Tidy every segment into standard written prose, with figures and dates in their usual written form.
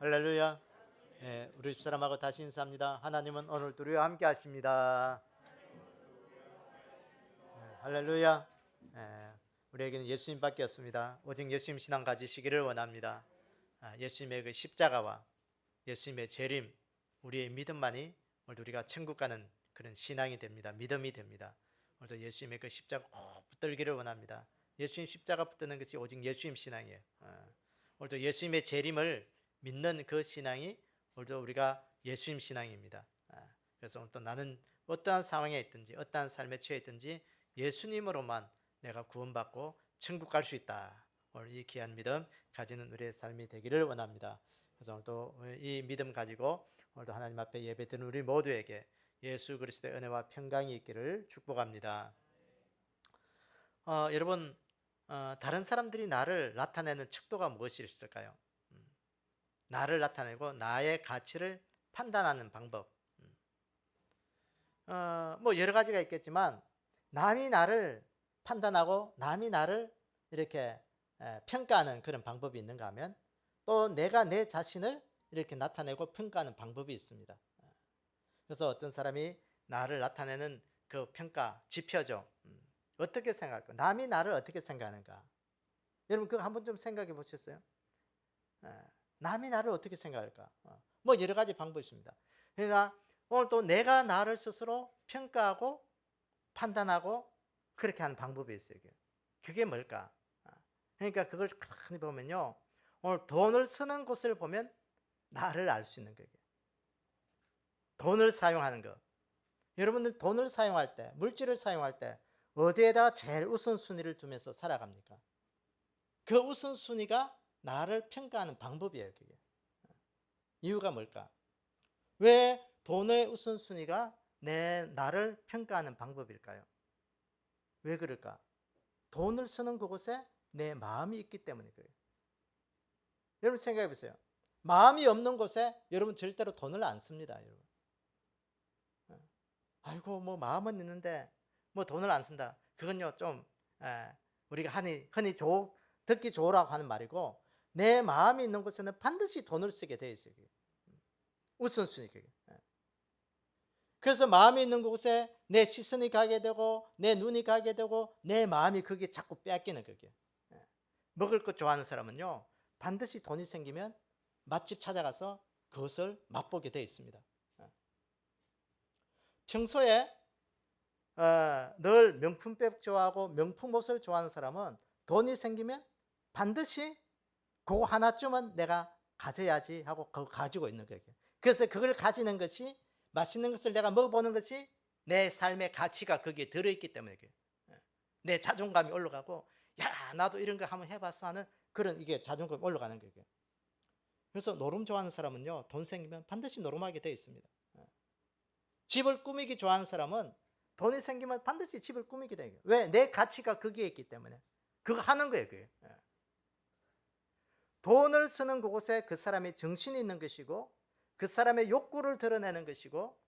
할렐루야. 우리 집사람하고 다시 인사합니다. 하나님은 오늘도 우리와 함께 하십니다. 할렐루야. 우리에게는 예수님밖에 없습니다. 오직 예수님 신앙 가지시기를 원합니다. 예수님의 그 십자가와 예수님의 재림, 우리의 믿음만이 오늘도 우리가 천국 가는 그런 신앙이 됩니다. 믿음이 됩니다. 오늘도 예수님의 그 십자가 꼭 붙들기를 원합니다. 예수님 십자가 붙드는 것이 오직 예수님 신앙이에요. 오늘도 예수님의 재림을 믿는 그 신앙이 오늘도 우리가 예수님 신앙입니다. 그래서 오늘도 나는 어떠한 상황에 있든지 어떠한 삶에 처해 있든지 예수님으로만 내가 구원받고 천국 갈 수 있다. 오늘 이 귀한 믿음 가지는 우리의 삶이 되기를 원합니다. 그래서 오늘도 이 믿음 가지고 오늘도 하나님 앞에 예배드리는 우리 모두에게 예수 그리스도의 은혜와 평강이 있기를 축복합니다. 여러분, 다른 사람들이 나를 나타내는 척도가 무엇이 있을까요? 나를 나타내고 나의 가치를 판단하는 방법. 뭐 여러 가지가 있겠지만 남이 나를 판단하고 남이 나를 이렇게 평가하는 그런 방법이 있는가 하면 또 내가 내 자신을 이렇게 나타내고 평가하는 방법이 있습니다. 그래서 어떤 사람이 나를 나타내는 그 평가 지표죠. 어떻게 생각할까? 남이 나를 어떻게 생각하는가? 여러분 그거 한번 좀 생각해 보셨어요? 남이 나를 어떻게 생각할까? 뭐 여러 가지 방법이 있습니다. 그러니까 오늘 또 내가 나를 스스로 평가하고 판단하고 그렇게 하는 방법이 있어요. 그게 뭘까? 그러니까 그걸 가만히 보면요, 오늘 돈을 쓰는 곳을 보면 나를 알 수 있는 거예요. 돈을 사용하는 거. 여러분들 돈을 사용할 때, 물질을 사용할 때 어디에다가 제일 우선순위를 두면서 살아갑니까? 그 우선순위가 나를 평가하는 방법이에요. 그게. 이유가 뭘까? 왜 돈의 우선순위가 나를 평가하는 방법일까요? 왜 그럴까? 돈을 쓰는 그곳에 내 마음이 있기 때문에 그래요. 여러분 생각해 보세요. 마음이 없는 곳에 여러분 절대로 돈을 안 씁니다. 여러분. 아이고 뭐 마음은 있는데 뭐 돈을 안 쓴다. 그건요 좀 우리가 흔히 듣기 좋으라고 하는 말이고, 내 마음이 있는 곳에는 반드시 돈을 쓰게 돼 있어요. 우선순위. 그래서 마음이 있는 곳에 내 시선이 가게 되고 내 눈이 가게 되고 내 마음이 그게 자꾸 뺏기는 거예요. 먹을 것 좋아하는 사람은요 반드시 돈이 생기면 맛집 찾아가서 그것을 맛보게 되어 있습니다. 평소에 늘 명품백 좋아하고 명품 옷을 좋아하는 사람은 돈이 생기면 반드시 그거 하나쯤은 내가 가져야지 하고 그거 가지고 있는 거예요. 그래서 그걸 가지는 것이, 맛있는 것을 내가 먹어보는 것이 내 삶의 가치가 거기에 들어있기 때문에 내 자존감이 올라가고, 야 나도 이런 거 한번 해봤어 하는 그런 이게 자존감이 올라가는 거예요. 그래서 노름 좋아하는 사람은요 돈 생기면 반드시 노름하게 되어 있습니다. 집을 꾸미기 좋아하는 사람은 돈이 생기면 반드시 집을 꾸미게 돼요. 왜? 내 가치가 거기에 있기 때문에 그거 하는 거예요. 그게. 돈을 쓰는 그곳에 그 사람의 정신이 있는 것이고 그 사람의 욕구를 드러내는 것이고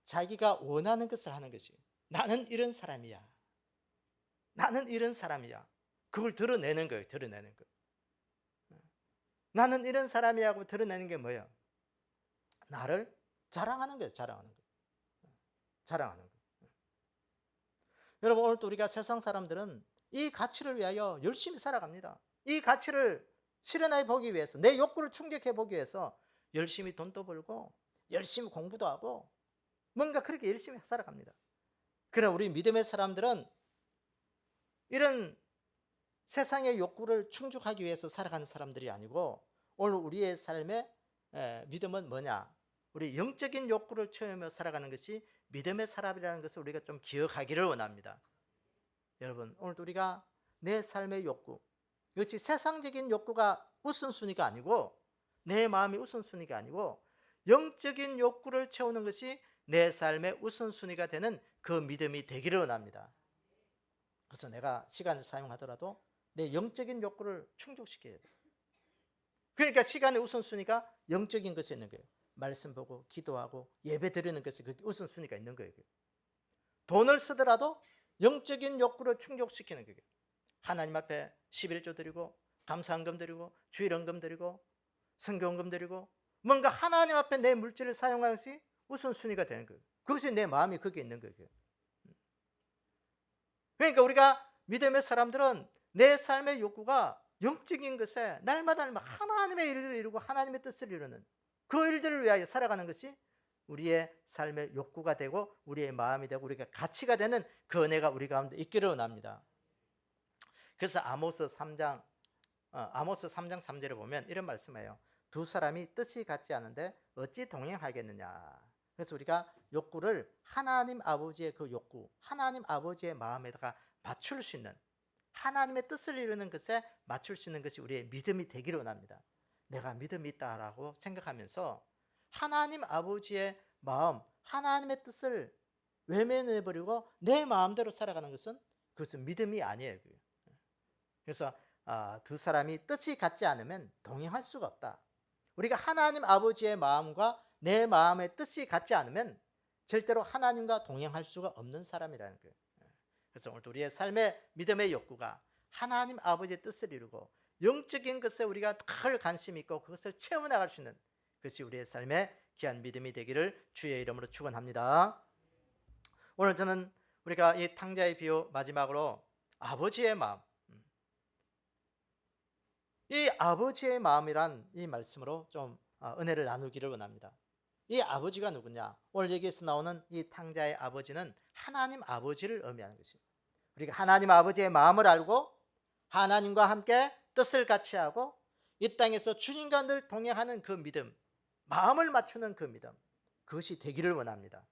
자기가 원하는 것을 하는 것이에요. 나는 이런 사람이야. 나는 이런 사람이야. 그걸 드러내는 거예요. 드러내는 거. 나는 이런 사람이야 하고 드러내는 게 뭐예요? 나를 자랑하는 거예요. 자랑하는 거. 자랑하는 거. 여러분 오늘 또 우리가 세상 사람들은 이 가치를 위하여 열심히 살아갑니다. 이 가치를 실현해 보기 위해서, 내 욕구를 충족해 보기 위해서 열심히 돈도 벌고 열심히 공부도 하고 뭔가 그렇게 열심히 살아갑니다. 그러나 우리 믿음의 사람들은 이런 세상의 욕구를 충족하기 위해서 살아가는 사람들이 아니고, 오늘 우리의 삶의 믿음은 뭐냐? 우리 영적인 욕구를 채우며 살아가는 것이 믿음의 사람이라는 것을 우리가 좀 기억하기를 원합니다. 여러분 오늘 우리가 내 삶의 욕구, 이것이 세상적인 욕구가 우선순위가 아니고 내 마음이 우선순위가 아니고 영적인 욕구를 채우는 것이 내 삶의 우선순위가 되는 그 믿음이 되기를 원합니다. 그래서 내가 시간을 사용하더라도 내 영적인 욕구를 충족시켜야 돼요. 그러니까 시간의 우선순위가 영적인 것에 있는 거예요. 말씀 보고 기도하고 예배 드리는 것에 그 우선순위가 있는 거예요. 돈을 쓰더라도 영적인 욕구를 충족시키는 거예요. 하나님 앞에 11조 드리고 감사헌금 드리고 주일헌금 드리고 성경헌금 드리고 뭔가 하나님 앞에 내 물질을 사용하는 것이 우선순위가 되는 거예요. 그것이 내 마음이 거기에 있는 거예요. 그러니까 우리가 믿음의 사람들은 내 삶의 욕구가 영적인 것에 날마다 하나님의 일을 이루고 하나님의 뜻을 이루는 그 일들을 위하여 살아가는 것이 우리의 삶의 욕구가 되고 우리의 마음이 되고 우리가 가치가 되는 그 은혜가 우리 가운데 있기를 원합니다. 그래서 아모스 3장 3절에 보면 이런 말씀이에요. 두 사람이 뜻이 같지 않은데 어찌 동행하겠느냐. 그래서 우리가 욕구를 하나님 아버지의 그 욕구, 하나님 아버지의 마음에다가 맞출 수 있는, 하나님의 뜻을 이루는 것에 맞출 수 있는 것이 우리의 믿음이 되기를 원합니다. 내가 믿음이 있다라고 생각하면서 하나님 아버지의 마음, 하나님의 뜻을 외면해버리고 내 마음대로 살아가는 것은 그것은 믿음이 아니에요. 그래서 두 사람이 뜻이 같지 않으면 동행할 수가 없다. 우리가 하나님 아버지의 마음과 내 마음의 뜻이 같지 않으면 절대로 하나님과 동행할 수가 없는 사람이라는 거예요. 그래서 오늘 우리의 삶의 믿음의 욕구가 하나님 아버지의 뜻을 이루고 영적인 것에 우리가 늘 관심이 있고 그것을 채워나갈 수 있는 그것이 우리의 삶의 귀한 믿음이 되기를 주의 이름으로 축원합니다. 오늘 저는 우리가 이 탕자의 비유 마지막으로 아버지의 마음, 이 아버지의 마음이란 이 말씀으로 좀 은혜를 나누기를 원합니다. 이 아버지가 누구냐? 오늘 여기에서 나오는 이 탕자의 아버지는 하나님 아버지를 의미하는 것입니다. 우리가 하나님 아버지의 마음을 알고 하나님과 함께 뜻을 같이 하고 이 땅에서 주님과 늘 동행하는 그 믿음, 마음을 맞추는 그 믿음, 그것이 되기를 원합니다.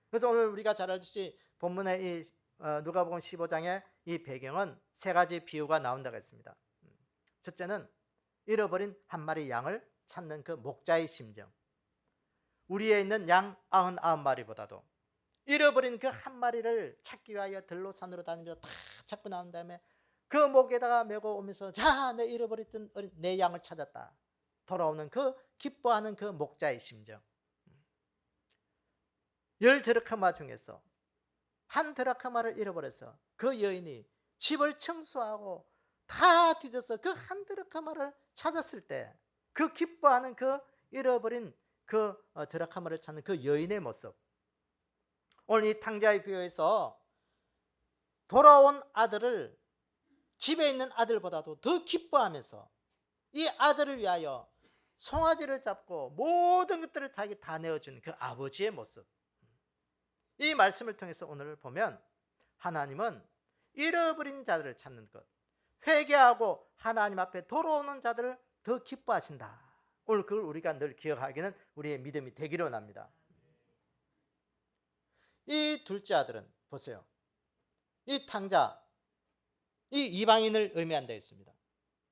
그래서 오늘 우리가 잘 알듯이 본문의 이 누가복음 15장의 이 배경은 세 가지 비유가 나온다고 했습니다. 첫째는 잃어버린 한 마리 양을 찾는 그 목자의 심정. 우리에 있는 양 99마리보다도 잃어버린 그 한 마리를 찾기 위하여 들로 산으로 다니면서 다 찾고 나온 다음에 그 목에다가 메고 오면서 자, 내 잃어버렸던 내 양을 찾았다. 돌아오는 그 기뻐하는 그 목자의 심정. 10드라크마 중에서 한 드라크마를 잃어버려서 그 여인이 집을 청소하고 다 뒤져서 그 한 드라크마를 찾았을 때 그 기뻐하는 그 잃어버린 그 드라크마를 찾는 그 여인의 모습. 오늘 이 탕자의 비유에서 돌아온 아들을 집에 있는 아들보다도 더 기뻐하면서 이 아들을 위하여 송아지를 잡고 모든 것들을 자기 다 내어준 그 아버지의 모습. 이 말씀을 통해서 오늘 보면 하나님은 잃어버린 자들을 찾는 것, 회개하고 하나님 앞에 돌아오는 자들을 더 기뻐하신다. 오늘 그걸 우리가 늘 기억하기는 우리의 믿음이 되기를 원합니다. 이 둘째 아들은 보세요. 이 탕자, 이 이방인을 의미한다 했습니다.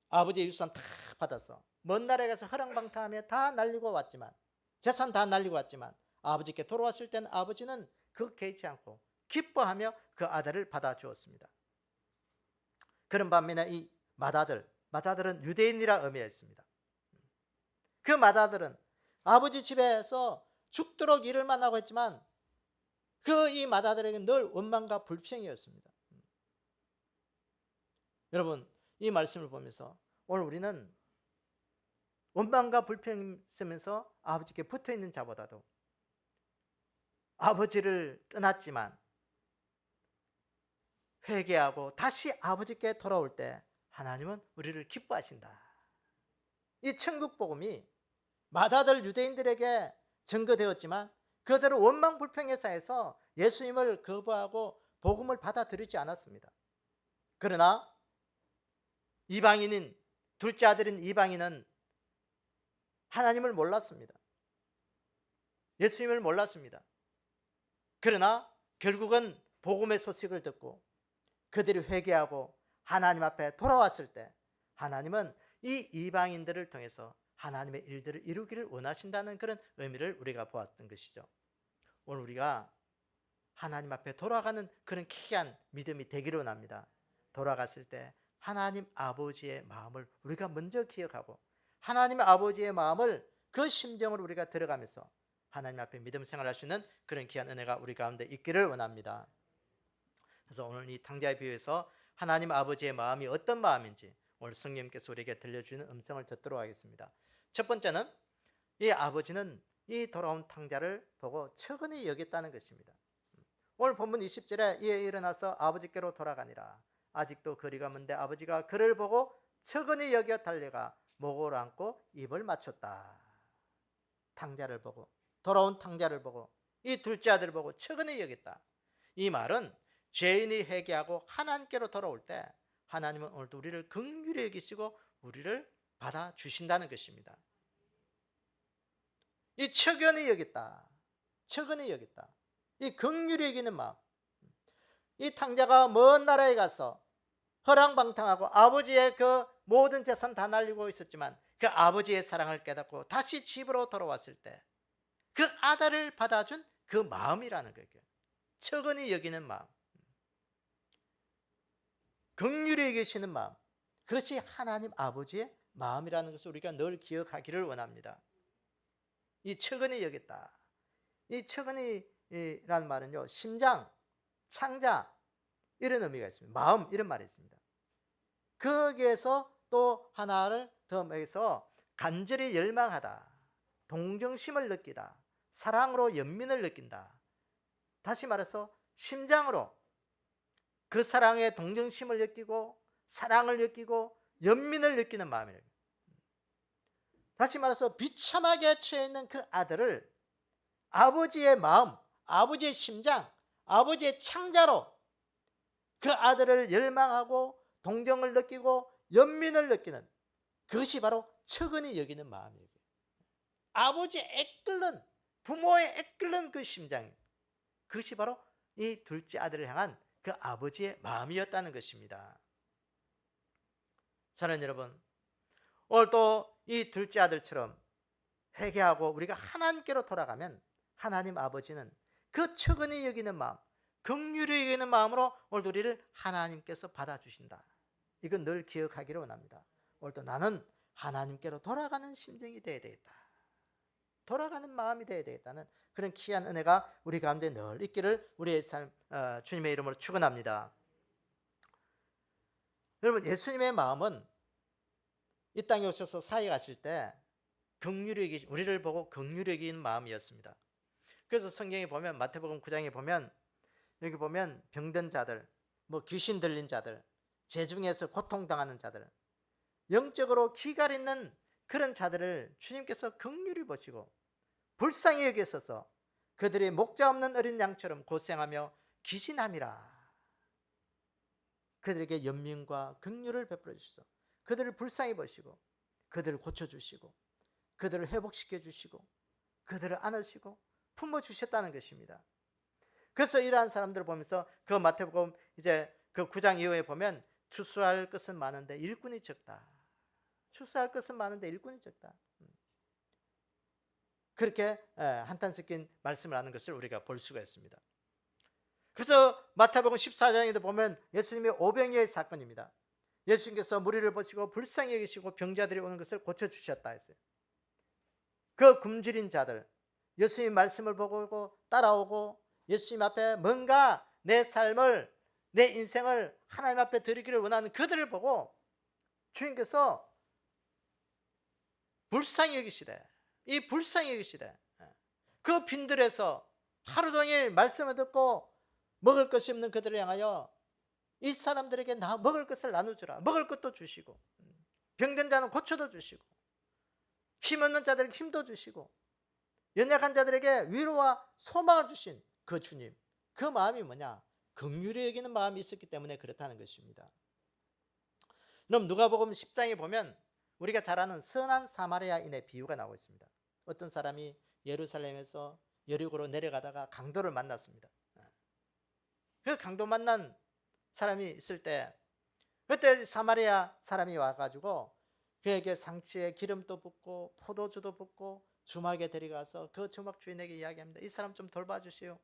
아버지의 유산 다 받아서 먼 나라에 가서 허랑방탕하며 다 날리고 왔지만, 재산 다 날리고 왔지만 아버지께 돌아왔을 때는 아버지는 그거 개의치 않고 기뻐하며 그 아들을 받아주었습니다. 그런 반면에 이 맏아들은 유대인이라 의미했습니다. 그 맏아들은 아버지 집에서 죽도록 일을만 하고 했지만 그 이 맏아들에게 늘 원망과 불평이었습니다. 여러분, 이 말씀을 보면서 오늘 우리는 원망과 불평이 있으면서 아버지께 붙어있는 자보다도 아버지를 떠났지만 회개하고 다시 아버지께 돌아올 때 하나님은 우리를 기뻐하신다. 이 천국 복음이 맏아들 유대인들에게 증거되었지만 그대로 원망 불평의 사이에서 예수님을 거부하고 복음을 받아들이지 않았습니다. 그러나 이방인인 둘째 아들인 이방인은 하나님을 몰랐습니다. 예수님을 몰랐습니다. 그러나 결국은 복음의 소식을 듣고 그들이 회개하고 하나님 앞에 돌아왔을 때 하나님은 이 이방인들을 통해서 하나님의 일들을 이루기를 원하신다는 그런 의미를 우리가 보았던 것이죠. 오늘 우리가 하나님 앞에 돌아가는 그런 귀한 믿음이 되기를 원합니다. 돌아갔을 때 하나님 아버지의 마음을 우리가 먼저 기억하고 하나님 아버지의 마음을 그 심정으로 우리가 들어가면서 하나님 앞에 믿음 생활할 수 있는 그런 귀한 은혜가 우리 가운데 있기를 원합니다. 그래서 오늘 이 탕자의 비유에서 하나님 아버지의 마음이 어떤 마음인지 오늘 성령님께서 우리에게 들려주는 음성을 듣도록 하겠습니다. 첫 번째는 이 아버지는 이 돌아온 탕자를 보고 측은히 여겼다는 것입니다. 오늘 본문 20절에 이에 일어나서 아버지께로 돌아가니라. 아직도 거리가 먼데 아버지가 그를 보고 측은히 여겨 달려가 목을 안고 입을 맞췄다. 탕자를 보고, 돌아온 탕자를 보고, 이 둘째 아들을 보고 측은히 여겼다. 이 말은 죄인이 회개하고 하나님께로 돌아올 때 하나님은 오늘도 우리를 긍휼히 여기시고 우리를 받아주신다는 것입니다. 이 측은히 여겼다. 측은히 여겼다. 이 긍휼히 여기는 마음. 이 탕자가 먼 나라에 가서 허랑방탕하고 아버지의 그 모든 재산 다 날리고 있었지만 그 아버지의 사랑을 깨닫고 다시 집으로 돌아왔을 때 그 아들을 받아준 그 마음이라는 거예요. 측은히 여기는 마음, 긍휼히 여기시는 마음, 그것이 하나님 아버지의 마음이라는 것을 우리가 늘 기억하기를 원합니다. 이 측은히 여겼다. 이 측은히라는 말은요, 심장, 창자 이런 의미가 있습니다. 마음 이런 말이 있습니다. 거기에서 또 하나를 더 해서 간절히 열망하다, 동정심을 느끼다, 사랑으로 연민을 느낀다. 다시 말해서 심장으로 그 사랑의 동정심을 느끼고 사랑을 느끼고 연민을 느끼는 마음이에요. 다시 말해서 비참하게 처해 있는 그 아들을 아버지의 마음, 아버지의 심장, 아버지의 창자로 그 아들을 열망하고 동정을 느끼고 연민을 느끼는, 그것이 바로 측은히 여기는 마음이에요. 아버지의 애끓는, 부모의 애끓는 그 심장, 그것이 바로 이 둘째 아들을 향한 그 아버지의 마음이었다는 것입니다. 사랑하는 여러분, 오늘 또 이 둘째 아들처럼 회개하고 우리가 하나님께로 돌아가면 하나님 아버지는 그 측은히 여기는 마음, 긍휼히 여기는 마음으로 오늘 우리를 하나님께서 받아주신다. 이건 늘 기억하기를 원합니다. 오늘도 나는 하나님께로 돌아가는 심정이 되어야 되겠다, 돌아가는 마음이 되어야 되겠다는 그런 귀한 은혜가 우리 가운데 늘 있기를 우리의 삶 주님의 이름으로 축원합니다. 여러분, 예수님의 마음은 이 땅에 오셔서 사역하실 때 긍휼히 우리를 보고 긍휼히 여기는 마음이었습니다. 그래서 성경에 보면 마태복음 9장에 보면 여기 보면 병든 자들, 귀신 들린 자들, 재중에서 고통당하는 자들, 영적으로 기갈 있는 그런 자들을 주님께서 긍휼히 보시고 불쌍히 여기셔서 그들이 목자 없는 어린 양처럼 고생하며 기신함이라. 그들에게 연민과 긍휼을 베풀어 주시소. 그들을 불쌍히 보시고 그들을 고쳐주시고 그들을 회복시켜 주시고 그들을 안으시고 품어주셨다는 것입니다. 그래서 이러한 사람들을 보면서 그 마태복음 이제 그 9장 이후에 보면 추수할 것은 많은데 일꾼이 적다. 추수할 것은 많은데 일꾼이 적다. 그렇게 한탄 섞인 말씀을 하는 것을 우리가 볼 수가 있습니다. 그래서 마태복음 14장에도 보면 예수님의 오병이어의 사건입니다. 예수님께서 무리를 보시고 불쌍히 여기시고 병자들이 오는 것을 고쳐주셨다 했어요. 그 굶주린 자들, 예수님 말씀을 보고 따라오고 예수님 앞에 뭔가 내 삶을, 내 인생을 하나님 앞에 드리기를 원하는 그들을 보고 주님께서 불쌍히 여기시되, 이 불쌍히 여기시되 그 빈들에서 하루 종일 말씀을 듣고 먹을 것이 없는 그들을 향하여 이 사람들에게 먹을 것을 나누주라. 먹을 것도 주시고 병든 자는 고쳐도 주시고 힘없는 자들에게 힘도 주시고 연약한 자들에게 위로와 소망을 주신 그 주님, 그 마음이 뭐냐? 긍휼히 여기는 마음이 있었기 때문에 그렇다는 것입니다. 그럼 누가복음 10장에 보면 우리가 잘 아는 선한 사마리아인의 비유가 나오고 있습니다. 어떤 사람이 예루살렘에서 여리고로 내려가다가 강도를 만났습니다. 그 강도 만난 사람이 있을 때 그때 사마리아 사람이 와가지고 그에게 상추에 기름도 붓고 포도주도 붓고 주막에 데려가서 그 주막 주인에게 이야기합니다. 이 사람 좀 돌봐주시오.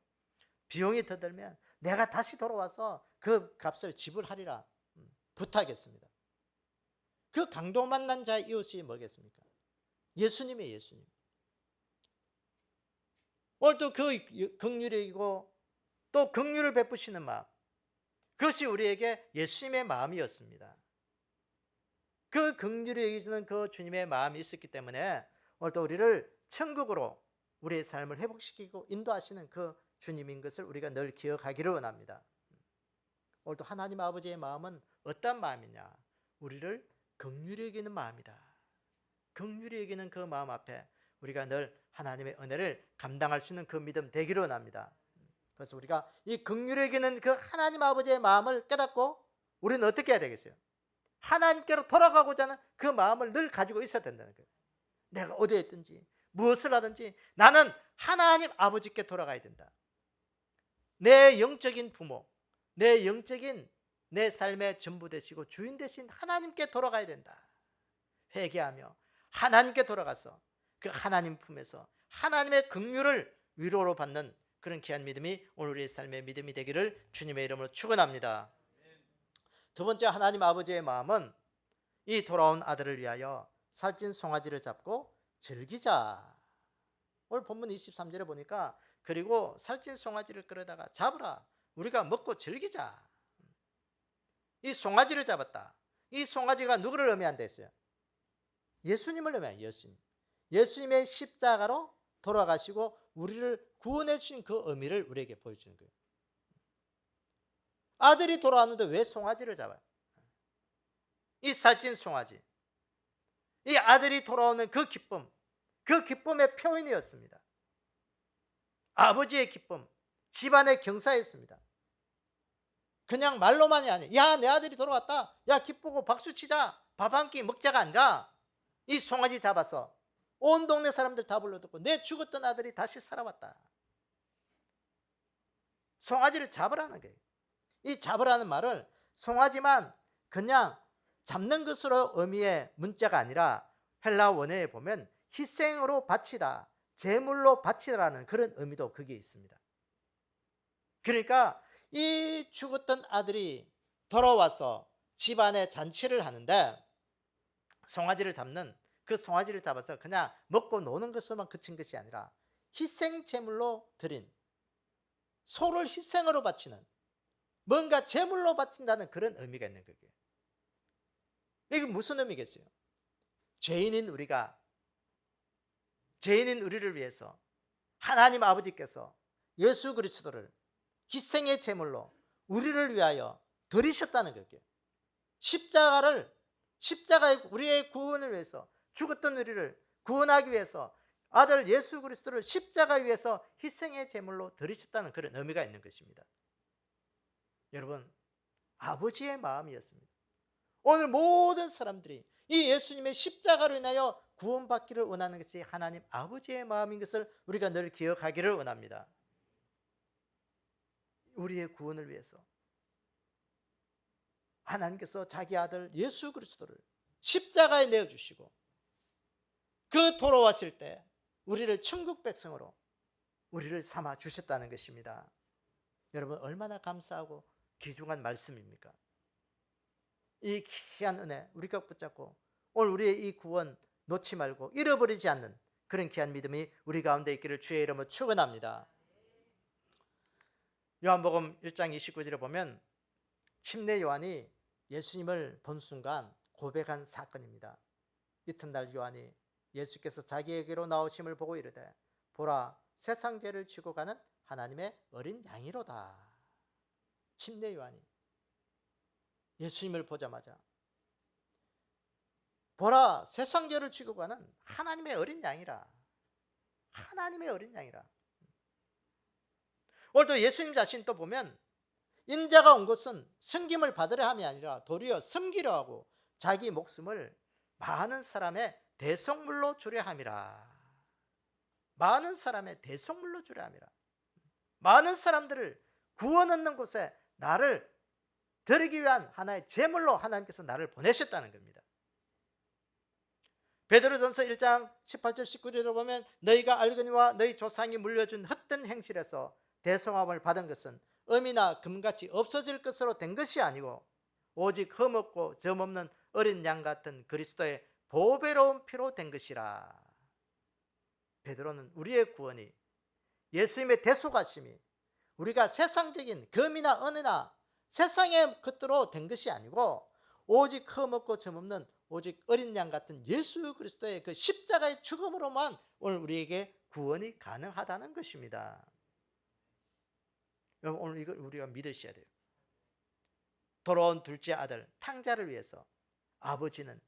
비용이 더 들면 내가 다시 돌아와서 그 값을 지불하리라 부탁했습니다. 그 강도 만난 자의 이웃이 뭐겠습니까? 예수님의 예수님. 오늘도 그 긍휼이고 또 긍휼을 베푸시는 마음, 그것이 우리에게 예수님의 마음이었습니다. 그 긍휼히 여기시는 그 주님의 마음이 있었기 때문에 오늘도 우리를 천국으로 우리의 삶을 회복시키고 인도하시는 그 주님인 것을 우리가 늘 기억하기를 원합니다. 오늘도 하나님 아버지의 마음은 어떤 마음이냐? 우리를 긍휼히 여기는 마음이다. 긍휼히 여기는 그 마음 앞에 우리가 늘 하나님의 은혜를 감당할 수 있는 그 믿음 되기를 원합니다. 그래서 우리가 이 긍휼히 여기는 그 하나님 아버지의 마음을 깨닫고 우리는 어떻게 해야 되겠어요? 하나님께로 돌아가고자 하는 그 마음을 늘 가지고 있어야 된다는 거예요. 내가 어디에 있든지 무엇을 하든지 나는 하나님 아버지께 돌아가야 된다. 내 영적인 부모, 내 영적인 내 삶의 전부 되시고 주인 되신 하나님께 돌아가야 된다. 회개하며 하나님께 돌아가서 그 하나님 품에서 하나님의 긍휼을 위로로 받는 그런 귀한 믿음이 오늘 우리의 삶의 믿음이 되기를 주님의 이름으로 축원합니다. 두 번째, 하나님 아버지의 마음은 이 돌아온 아들을 위하여 살찐 송아지를 잡고 즐기자. 오늘 본문 23절에 보니까 그리고 살찐 송아지를 끌어다가 잡으라. 우리가 먹고 즐기자. 이 송아지를 잡았다. 이 송아지가 누구를 의미한다 했어요? 예수님을 의미해요. 예수님의 십자가로 돌아가시고 우리를 구원해 주신 그 의미를 우리에게 보여주는 거예요. 아들이 돌아왔는데 왜 송아지를 잡아요? 이 살찐 송아지, 이 아들이 돌아오는 그 기쁨, 그 기쁨의 표현이었습니다. 아버지의 기쁨, 집안의 경사였습니다. 그냥 말로만이 아니에요. 야, 내 아들이 돌아왔다, 야 기쁘고 박수치자, 밥 한 끼 먹자가 아니라 이 송아지 잡아서 온 동네 사람들 다 불러듣고 내 죽었던 아들이 다시 살아왔다. 송아지를 잡으라는 거예요. 이 잡으라는 말을 송아지만 그냥 잡는 것으로 의미의 문자가 아니라 헬라 원어에 보면 희생으로 바치다, 제물로 바치다라는 그런 의미도 거기에 있습니다. 그러니까 이 죽었던 아들이 돌아와서 집안에 잔치를 하는데 송아지를 잡는 그 송아지를 잡아서 그냥 먹고 노는 것으로만 그친 것이 아니라 희생 제물로 드린, 소를 희생으로 바치는, 뭔가 제물로 바친다는 그런 의미가 있는 거예요. 이게 무슨 의미겠어요? 죄인인 우리를 위해서 하나님 아버지께서 예수 그리스도를 희생의 제물로 우리를 위하여 드리셨다는 거예요. 십자가에 우리의 구원을 위해서 죽었던 우리를 구원하기 위해서 아들 예수 그리스도를 십자가 위에서 희생의 제물로 드리셨다는 그런 의미가 있는 것입니다. 여러분, 아버지의 마음이었습니다. 오늘 모든 사람들이 이 예수님의 십자가로 인하여 구원받기를 원하는 것이 하나님 아버지의 마음인 것을 우리가 늘 기억하기를 원합니다. 우리의 구원을 위해서 하나님께서 자기 아들 예수 그리스도를 십자가에 내어주시고 그 돌아왔을 때 우리를 천국 백성으로 우리를 삼아 주셨다는 것입니다. 여러분, 얼마나 감사하고 귀중한 말씀입니까? 이 귀한 은혜 우리가 붙잡고 오늘 우리의 이 구원 놓지 말고 잃어버리지 않는 그런 귀한 믿음이 우리 가운데 있기를 주의 이름으로 축원합니다. 요한복음 1장 29절에 보면 침례 요한이 예수님을 본 순간 고백한 사건입니다. 이튿날 요한이 예수께서 자기에게로 나오심을 보고 이르되 보라, 세상 죄를 지고 가는 하나님의 어린 양이로다. 침례 요한이 예수님을 보자마자 보라, 세상 죄를 지고 가는 하나님의 어린 양이라. 하나님의 어린 양이라. 오늘도 예수님 자신 또 보면 인자가 온 것은 섬김을 받으려 함이 아니라 도리어 섬기려 하고 자기 목숨을 많은 사람의 대속물로 주려 함이라. 많은 사람의 대속물로 주려 함이라. 많은 사람들을 구원 얻는 곳에 나를 드리기 위한 하나의 제물로 하나님께서 나를 보내셨다는 겁니다. 베드로전서 1장 18절 19절에 보면 너희가 알거니와 너희 조상이 물려준 헛된 행실에서 대성함을 받은 것은 음이나 금같이 없어질 것으로 된 것이 아니고 오직 흠없고 점없는 어린 양 같은 그리스도의 보배로운 피로 된 것이라. 베드로는 우리의 구원이 예수님의 대속하심이 우리가 세상적인 금이나 은이나 세상의 것으로 된 것이 아니고 오직 흠없고 점없는 오직 어린 양 같은 예수 그리스도의 그 십자가의 죽음으로만 오늘 우리에게 구원이 가능하다는 것입니다. 여러분, 오늘 이걸 우리가 믿으셔야 돼요. 돌아온 둘째 아들 탕자를 위해서 아버지는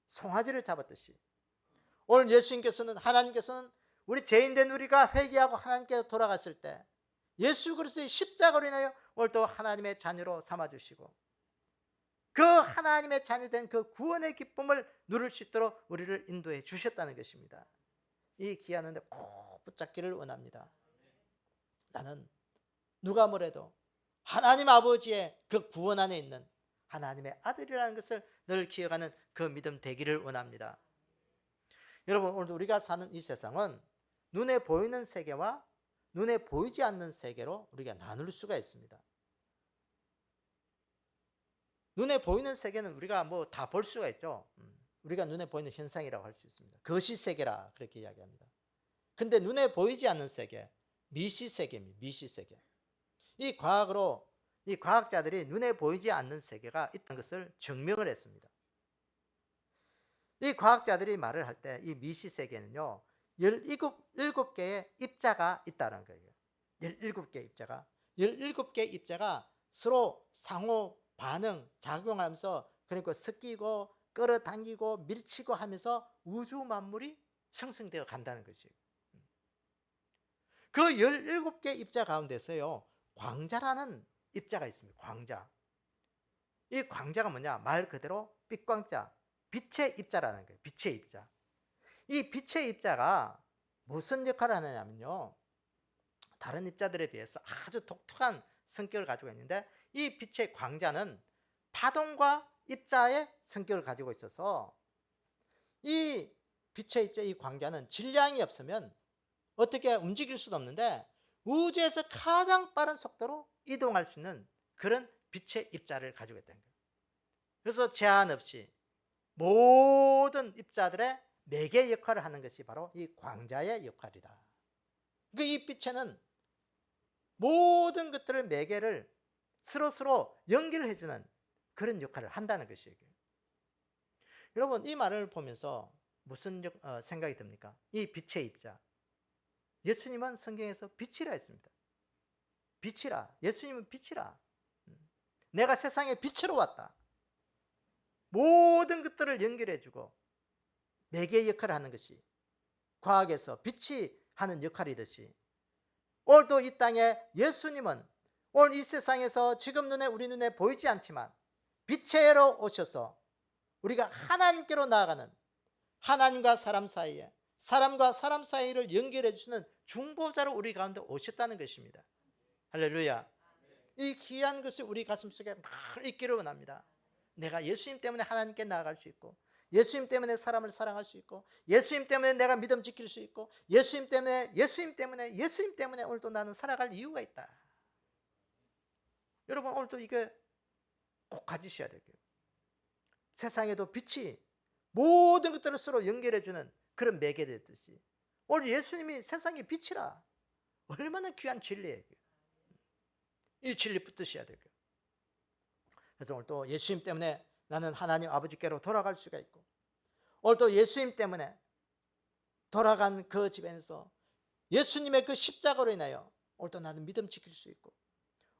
송아지를 잡았듯이 오늘 예수님께서는, 하나님께서는 우리 죄인된 우리가 회개하고 하나님께 돌아갔을 때 예수 그리스도의 십자가로 인하여 오늘 또 하나님의 자녀로 삼아주시고 그 하나님의 자녀된 그 구원의 기쁨을 누릴 수 있도록 우리를 인도해 주셨다는 것입니다. 이 귀한 은혜 꼭 붙잡기를 원합니다. 나는 누가 뭐래도 하나님 아버지의 그 구원 안에 있는 하나님의 아들이라는 것을 늘 기억하는 그 믿음 되기를 원합니다. 여러분, 오늘 우리가 사는 이 세상은 눈에 보이는 세계와 눈에 보이지 않는 세계로 우리가 나눌 수가 있습니다. 눈에 보이는 세계는 우리가 뭐 다 볼 수가 있죠. 우리가 눈에 보이는 현상이라고 할 수 있습니다. 거시세계라 그렇게 이야기합니다. 근데 눈에 보이지 않는 세계, 미시세계입니다. 미시세계. 이 과학자들이 눈에 보이지 않는 세계가 있다는 것을 증명을 했습니다. 이 과학자들이 말을 할 때 이 미시세계는요 17개의 입자가 있다는 거예요. 17개의 입자가 17개의 입자가 서로 상호 반응, 작용하면서 그러니까 섞이고 끌어당기고 밀치고 하면서 우주 만물이 생성되어 간다는 것이에요. 그 17개 입자 가운데서요 광자라는 입자가 있습니다. 광자. 이 광자가 뭐냐? 말 그대로 빛광자, 빛의 입자라는 거예요. 빛의 입자. 이 빛의 입자가 무슨 역할을 하느냐면요 다른 입자들에 비해서 아주 독특한 성격을 가지고 있는데 이 빛의 광자는 파동과 입자의 성격을 가지고 있어서 이 빛의 입자, 이 광자는 질량이 없으면 어떻게 움직일 수도 없는데 우주에서 가장 빠른 속도로 이동할 수 있는 그런 빛의 입자를 가지고 있다는 거예요. 그래서 제한 없이 모든 입자들의 매개 역할을 하는 것이 바로 이 광자의 역할이다. 이 빛에는 모든 것들을 매개를 서로 연결해주는 그런 역할을 한다는 것이에요. 여러분, 이 말을 보면서 무슨 생각이 듭니까? 이 빛의 입자. 예수님은 성경에서 빛이라 했습니다. 빛이라. 예수님은 빛이라. 내가 세상에 빛으로 왔다. 모든 것들을 연결해주고 매개 역할을 하는 것이 과학에서 빛이 하는 역할이듯이 오늘도 이 땅에 예수님은 오늘 이 세상에서 지금 우리 눈에 보이지 않지만 빛으로 오셔서 우리가 하나님께로 나아가는 하나님과 사람 사이에 사람과 사람 사이를 연결해 주시는 중보자로 우리 가운데 오셨다는 것입니다. 할렐루야. 이 귀한 것이 우리 가슴속에 늘 있기를 원합니다. 내가 예수님 때문에 하나님께 나아갈 수 있고 예수님 때문에 사람을 사랑할 수 있고 예수님 때문에 내가 믿음 지킬 수 있고 예수님 때문에 오늘도 나는 살아갈 이유가 있다. 여러분, 오늘도 이게 꼭 가지셔야 돼요. 세상에도 빛이 모든 것들을 서로 연결해주는 그런 매개됐듯이 오늘 예수님이 세상의 빛이라. 얼마나 귀한 진리예요. 이 진리 붙드셔야 돼요. 그래서 오늘 또 예수님 때문에 나는 하나님 아버지께로 돌아갈 수가 있고 오늘 또 예수님 때문에 돌아간 그 집에서 예수님의 그 십자가로 인하여 오늘 또 나는 믿음 지킬 수 있고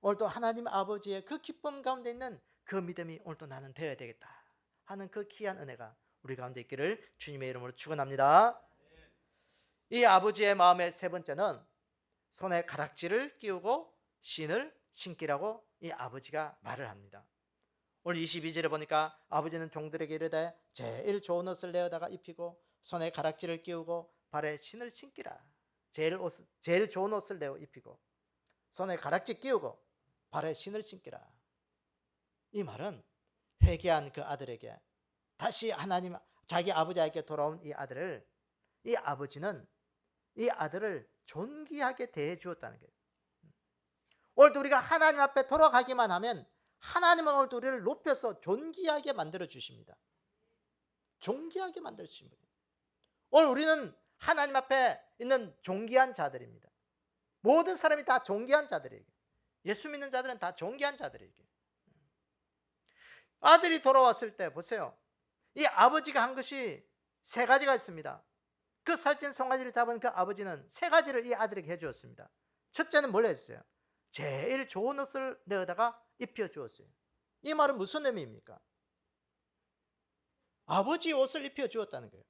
오늘 또 하나님 아버지의 그 기쁨 가운데 있는 그 믿음이 오늘 또 나는 되어야 되겠다 하는 그 귀한 은혜가 우리 가운데 있기를 주님의 이름으로 축원합니다. 이 아버지의 마음의 세 번째는 손에 가락지를 끼우고 신을 신기라고 이 아버지가 말을 합니다. 오늘 22절에 보니까 아버지는 종들에게 이르되 제일 좋은 옷을 내어다가 입히고 손에 가락지를 끼우고 발에 신을 신기라. 제일 좋은 옷을 내어 입히고 손에 가락지 끼우고 발에 신을 신기라. 이 말은 회개한 그 아들에게 다시 하나님 자기 아버지에게 돌아온 이 아들을 이 아버지는 이 아들을 존귀하게 대해 주었다는 거예요. 오늘도 우리가 하나님 앞에 돌아가기만 하면 하나님은 오늘도 우리를 높여서 존귀하게 만들어 주십니다. 존귀하게 만들어 주십니다. 오늘 우리는 하나님 앞에 있는 존귀한 자들입니다. 모든 사람이 다 존귀한 자들이에요. 예수 믿는 자들은 다 존귀한 자들이에요. 아들이 돌아왔을 때 보세요. 이 아버지가 한 것이 세 가지가 있습니다. 그 살찐 송아지를 잡은 그 아버지는 세 가지를 이 아들에게 해주었습니다. 첫째는 뭘 했어요? 제일 좋은 옷을 내어다가 입혀 주었어요. 이 말은 무슨 의미입니까? 아버지 옷을 입혀 주었다는 거예요.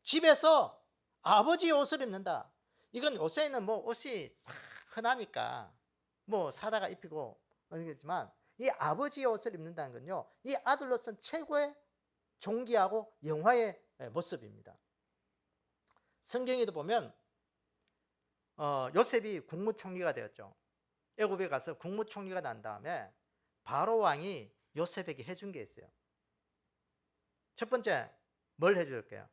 집에서 아버지 옷을 입는다. 이건 요새는 뭐 옷이 흔하니까 뭐 사다가 입히고 그러겠지만, 이 아버지의 옷을 입는다는 건요, 이 아들로서는 최고의 존귀하고 영화의 모습입니다. 성경에도 보면 요셉이 국무총리가 되었죠. 애굽에 가서 국무총리가 난 다음에 바로 왕이 요셉에게 해준 게 있어요. 첫 번째, 뭘 해줄게요?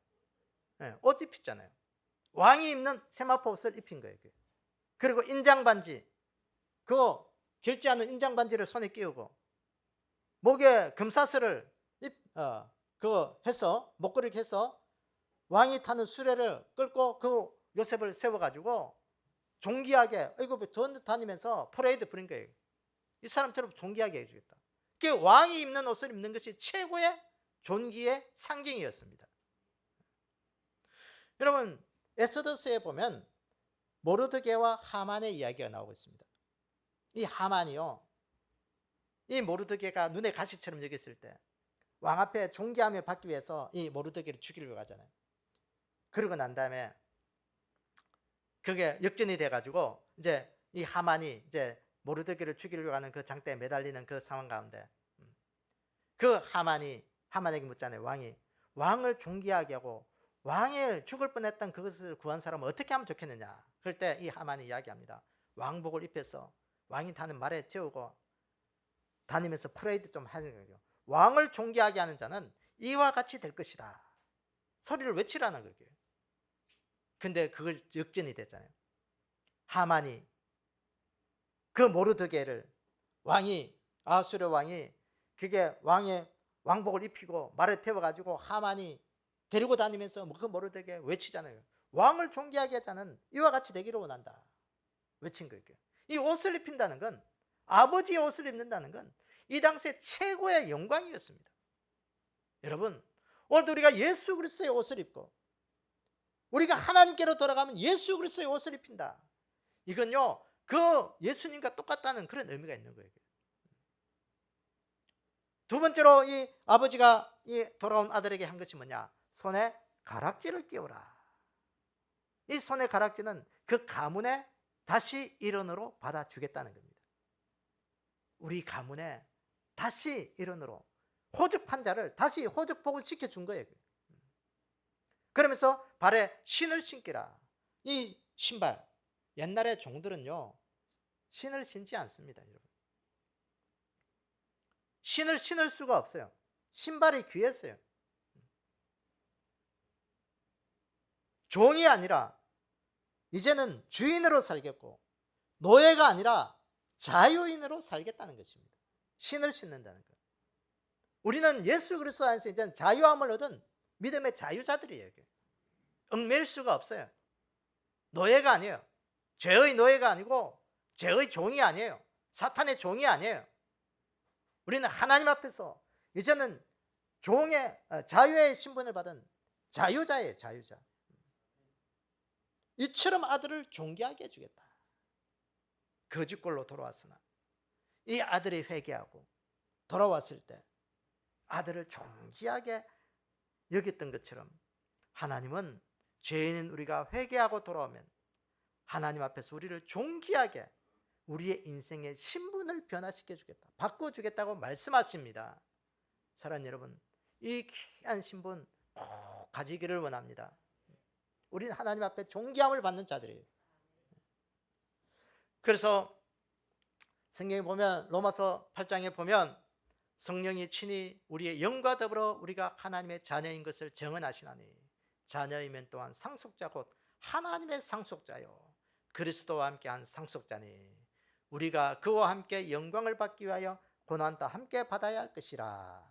옷 입혔잖아요. 왕이 입는 세마포 옷을 입힌 거예요. 그리고 인장 반지, 그 길지 않은 인장 반지를 손에 끼우고 목에 금사슬을 그거 해서 목걸이 해서 왕이 타는 수레를 끌고 그 요셉을 세워가지고 존귀하게 애굽에 다니면서 퍼레이드 부린 거예요. 이 사람처럼 존귀하게 해주겠다. 그 왕이 입는 옷을 입는 것이 최고의 존귀의 상징이었습니다. 여러분, 에스더서에 보면 모르드게와 하만의 이야기가 나오고 있습니다. 이 하만이요, 이 모르드게가 눈에 가시처럼 여겼을 때 왕 앞에 존귀함을 받기 위해서 이 모르드게를 죽이려고 하잖아요. 그러고 난 다음에 그게 역전이 돼가지고 이제 이 하만이 이제 모르드게를 죽이려고 하는 그 장대에 매달리는 그 상황 가운데 그 하만에게 묻잖아요. 왕을 존귀하게 하고 왕을 죽을 뻔했던 그것을 구한 사람은 어떻게 하면 좋겠느냐. 그럴 때 이 하만이 이야기합니다. 왕복을 입혀서 왕이 타는 말에 태우고 다니면서 프레이드 좀 하는 거예요. 왕을 존귀하게 하는 자는 이와 같이 될 것이다. 소리를 외치라는 거예요. 근데 그걸 역전이 됐잖아요. 하만이 그 모르드게를 아수르 왕이 그게 왕의 왕복을 입히고 말에 태워가지고 하만이 데리고 다니면서 그 모르드게 외치잖아요. 왕을 존귀하게 하자는 이와 같이 되기를 원한다. 외친 거예요. 이 옷을 입힌다는 건, 아버지의 옷을 입는다는 건 이 당시의 최고의 영광이었습니다. 여러분, 오늘도 우리가 예수 그리스도의 옷을 입고 우리가 하나님께로 돌아가면 예수 그리스도의 옷을 입힌다. 이건요, 그 예수님과 똑같다는 그런 의미가 있는 거예요. 두 번째로 이 아버지가 이 돌아온 아들에게 한 것이 뭐냐? 손에 가락지를 끼워라. 이 손에 가락지는 그 가문에 다시 일원으로 받아주겠다는 겁니다. 우리 가문에 다시 일원으로 호접한 자를 다시 호접복을 시켜준 거예요. 그러면서 발에 신을 신기라. 이 신발, 옛날에 종들은요 신을 신지 않습니다. 여러분, 신을 신을 수가 없어요. 신발이 귀했어요. 종이 아니라 이제는 주인으로 살겠고 노예가 아니라 자유인으로 살겠다는 것입니다. 신을 신는다는 것. 우리는 예수 그리스도 안에서 이제는 자유함을 얻은 믿음의 자유자들이에요. 얽매일 수가 없어요. 노예가 아니에요. 죄의 노예가 아니고 죄의 종이 아니에요. 사탄의 종이 아니에요. 우리는 하나님 앞에서 이제는 자유의 신분을 받은 자유자예요. 자유자. 이처럼 아들을 존귀하게 해주겠다. 거짓골로 돌아왔으나 이 아들이 회개하고 돌아왔을 때 아들을 존귀하게 여겼던 것처럼 하나님은 죄인인 우리가 회개하고 돌아오면 하나님 앞에서 우리를 존귀하게 우리의 인생의 신분을 변화시켜 주겠다, 바꿔주겠다고 말씀하십니다. 사랑하는 여러분, 이 귀한 신분 꼭 가지기를 원합니다. 우리는 하나님 앞에 존귀함을 받는 자들이에요. 그래서 성경에 보면 로마서 8장에 보면 성령이 친히 우리의 영과 더불어 우리가 하나님의 자녀인 것을 증언하시나니 자녀이면 또한 상속자 곧 하나님의 상속자요 그리스도와 함께한 상속자니 우리가 그와 함께 영광을 받기 위하여 고난도 함께 받아야 할 것이라.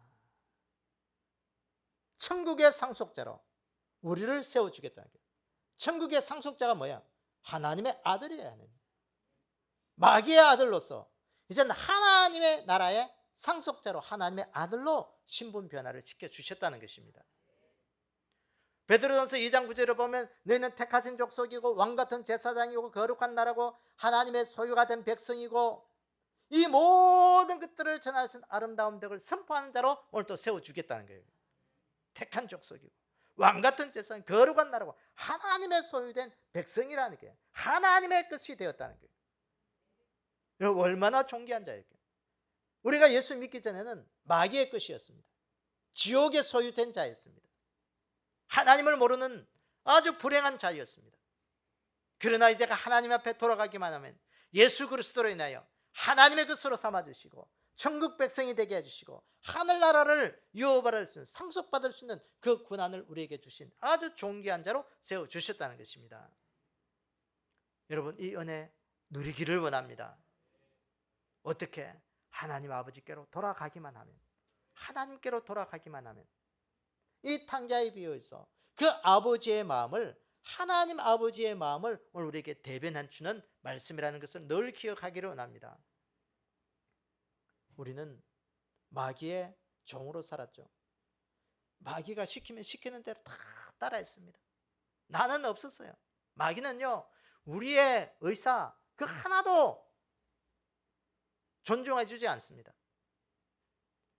천국의 상속자로 우리를 세워주겠다는 거예요. 천국의 상속자가 뭐야? 하나님의 아들이에요. 마귀의 아들로서 이제는 하나님의 나라의 상속자로 하나님의 아들로 신분 변화를 시켜주셨다는 것입니다. 베드로전서 2장 9절을 보면 너희는 택하신 족속이고 왕같은 제사장이고 거룩한 나라고 하나님의 소유가 된 백성이고 이 모든 것들을 전할 수 있는 아름다운 덕을 선포하는 자로 오늘 또 세워주겠다는 거예요. 택한 족속이고 왕같은 제사장, 거룩한 나라고 하나님의 소유된 백성이라는 게 하나님의 것이 되었다는 거예요. 여러분 얼마나 존귀한 자예요. 우리가 예수 믿기 전에는 마귀의 것이었습니다. 지옥의 소유된 자였습니다. 하나님을 모르는 아주 불행한 자였습니다. 그러나 이제가 하나님 앞에 돌아가기만 하면 예수 그리스도로 인하여 하나님의 것으로 삼아주시고 천국 백성이 되게 해주시고 하늘나라를 유업받을 수 있는 상속받을 수 있는 그 권한을 우리에게 주신 아주 존귀한 자로 세워주셨다는 것입니다. 여러분 이 은혜 누리기를 원합니다. 어떻게? 하나님 아버지께로 돌아가기만 하면, 하나님께로 돌아가기만 하면 이 탕자의 비유에서 그 아버지의 마음을, 하나님 아버지의 마음을 오늘 우리에게 대변해 주는 말씀이라는 것을 늘 기억하기를 원합니다. 우리는 마귀의 종으로 살았죠. 마귀가 시키면 시키는 대로 다 따라했습니다. 나는 없었어요. 마귀는요 우리의 의사 그 하나도 존중해 주지 않습니다.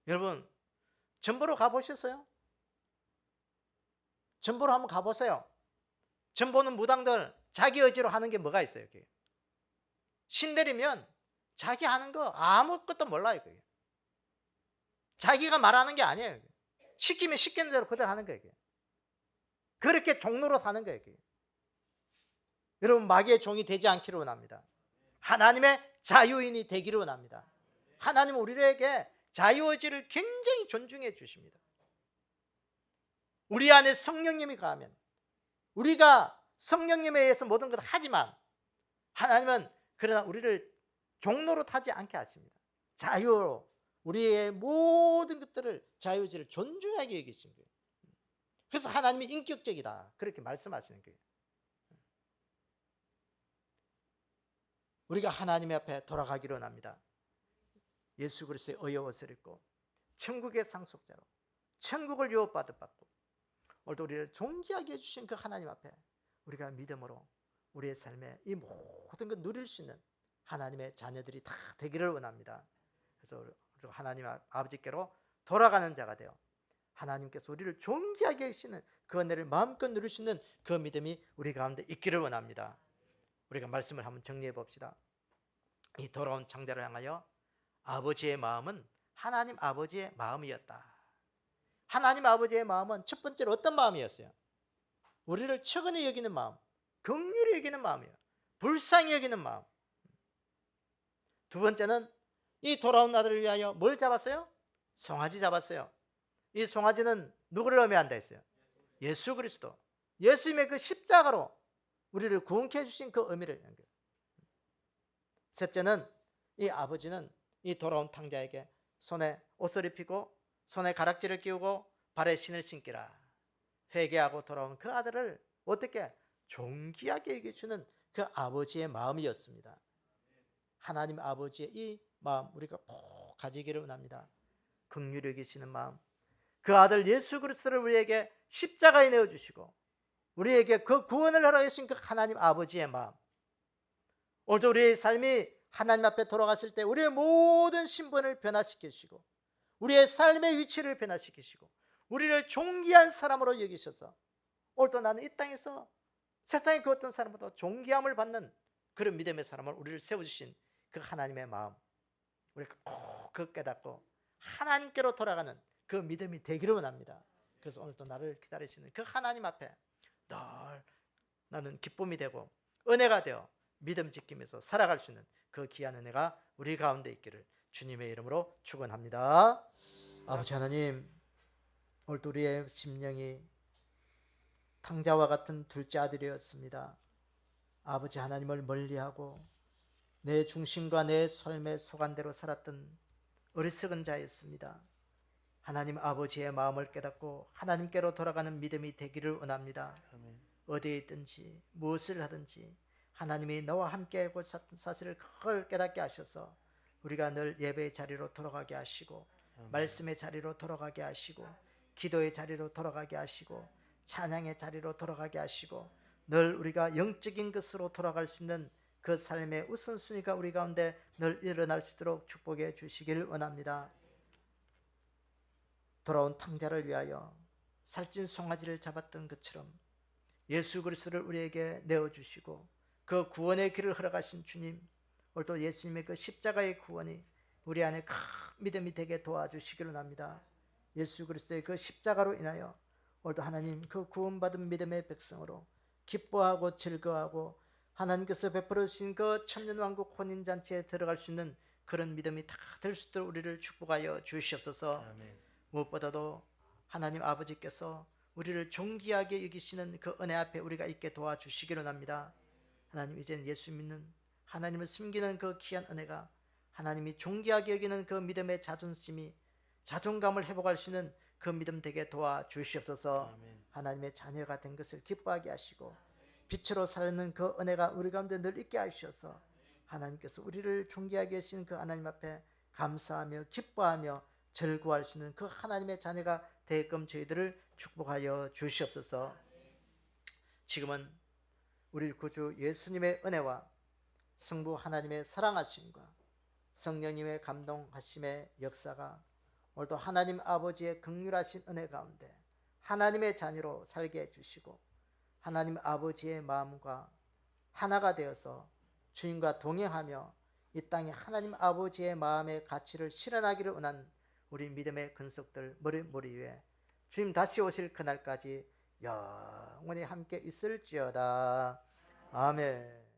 여러분 전보로 가보셨어요? 전보로 한번 가보세요. 전보는 무당들 자기 의지로 하는 게 뭐가 있어요? 그게? 신들이면 자기 하는 거 아무것도 몰라요. 그게. 자기가 말하는 게 아니에요. 시키면 시키는 대로 그대로 하는 거예요. 그렇게 종로로 사는 거예요. 그게. 여러분 마귀의 종이 되지 않기를 원합니다. 하나님의 자유인이 되기를 원합니다. 하나님은 우리에게 자유의지를 굉장히 존중해 주십니다. 우리 안에 성령님이 가면 우리가 성령님에 의해서 모든 것을 하지만 하나님은 그러나 우리를 종로로 타지 않게 하십니다. 자유로 우리의 모든 것들을 자유의지를 존중하게 여기신 거예요. 그래서 하나님이 인격적이다 그렇게 말씀하시는 거예요. 우리가 하나님 앞에 돌아가기를 원합니다. 예수 그리스도의 의의 옷을 입고 천국의 상속자로 천국을 유업받고 오늘도 우리를 존귀하게 해주신 그 하나님 앞에 우리가 믿음으로 우리의 삶에 이 모든 걸 누릴 수 있는 하나님의 자녀들이 다 되기를 원합니다. 그래서 하나님 아버지께로 돌아가는 자가 되어 하나님께서 우리를 존귀하게 하시는 그 은혜를 마음껏 누릴 수 있는 그 믿음이 우리 가운데 있기를 원합니다. 우리가 말씀을 한번 정리해 봅시다. 이 돌아온 창자를 향하여 아버지의 마음은 하나님 아버지의 마음이었다. 하나님 아버지의 마음은 첫 번째로 어떤 마음이었어요? 우리를 측은히 여기는 마음, 긍휼히 여기는 마음이에요. 불쌍히 여기는 마음. 두 번째는 이 돌아온 아들을 위하여 뭘 잡았어요? 송아지 잡았어요. 이 송아지는 누구를 의미한다 했어요? 예수 그리스도. 예수님의 그 십자가로 우리를 구원케 해주신 그 의미를 얘기해요. 셋째는 이 아버지는 이 돌아온 탕자에게 손에 옷을 입히고 손에 가락지를 끼우고 발에 신을 신기라. 회개하고 돌아온 그 아들을 어떻게 존귀하게 여겨주는 그 아버지의 마음이었습니다. 하나님 아버지의 이 마음 우리가 꼭 가지기를 원합니다. 긍휼히 여기시는 마음, 그 아들 예수 그리스도를 우리에게 십자가에 내어주시고 우리에게 그 구원을 허락하신 그 하나님 아버지의 마음, 오늘도 우리의 삶이 하나님 앞에 돌아갔을 때 우리의 모든 신분을 변화시키시고 우리의 삶의 위치를 변화시키시고 우리를 존귀한 사람으로 여기셔서 오늘도 나는 이 땅에서 세상의 그 어떤 사람보다 존귀함을 받는 그런 믿음의 사람을 우리를 세워주신 그 하나님의 마음, 우리가 꼭 그 깨닫고 하나님께로 돌아가는 그 믿음이 되기를 원합니다. 그래서 오늘도 나를 기다리시는 그 하나님 앞에 늘 나는 기쁨이 되고 은혜가 되어 믿음 지키면서 살아갈 수 있는 그 귀한 은혜가 우리 가운데 있기를 주님의 이름으로 축원합니다. 아버지 하나님, 오늘도 우리의 심령이 탕자와 같은 둘째 아들이었습니다. 아버지 하나님을 멀리하고 내 중심과 내 삶의 소관대로 살았던 어리석은 자였습니다. 하나님 아버지의 마음을 깨닫고 하나님께로 돌아가는 믿음이 되기를 원합니다. 아멘. 어디에 있든지 무엇을 하든지 하나님이 너와 함께하고 사실을 그걸 깨닫게 하셔서 우리가 늘 예배의 자리로 돌아가게 하시고 아멘. 말씀의 자리로 돌아가게 하시고 기도의 자리로 돌아가게 하시고 찬양의 자리로 돌아가게 하시고 늘 우리가 영적인 것으로 돌아갈 수 있는 그 삶의 우선순위가 우리 가운데 늘 일어날 수 있도록 축복해 주시길 원합니다. 돌아온 탕자를 위하여 살찐 송아지를 잡았던 것처럼 예수 그리스도를 우리에게 내어주시고 그 구원의 길을 걸어가신 주님, 오늘도 예수님의 그 십자가의 구원이 우리 안에 큰 믿음이 되게 도와주시기를 원합니다. 예수 그리스도의 그 십자가로 인하여 오늘도 하나님 그 구원받은 믿음의 백성으로 기뻐하고 즐거워하고 하나님께서 베풀어 주신 그 천년왕국 혼인잔치에 들어갈 수 있는 그런 믿음이 다 될 수 있도록 우리를 축복하여 주시옵소서. 아멘. 무엇보다도 하나님 아버지께서 우리를 존귀하게 여기시는 그 은혜 앞에 우리가 있게 도와주시기를 원합니다. 하나님, 이제는 예수 믿는 하나님을 숨기는 그 귀한 은혜가 하나님이 존귀하게 여기는 그 믿음의 자존심이 자존감을 회복할 수 있는 그 믿음 되게 도와주시옵소서. 아멘. 하나님의 자녀가 된 것을 기뻐하게 하시고 빛으로 살는 그 은혜가 우리 가운데 늘 있게 하시어서 하나님께서 우리를 존귀하게 하시는 그 하나님 앞에 감사하며 기뻐하며 즐거워할 수 있는 그 하나님의 자녀가 되게끔 저희들을 축복하여 주시옵소서. 지금은 우리 구주 예수님의 은혜와 성부 하나님의 사랑하심과 성령님의 감동하심의 역사가 오늘도 하나님 아버지의 긍휼하신 은혜 가운데 하나님의 자녀로 살게 해주시고 하나님 아버지의 마음과 하나가 되어서 주님과 동행하며 이 땅에 하나님 아버지의 마음의 가치를 실현하기를 원한 우리 믿음의 근속들 머리 위에 주님 다시 오실 그날까지 영원히 함께 있을지어다. 아멘.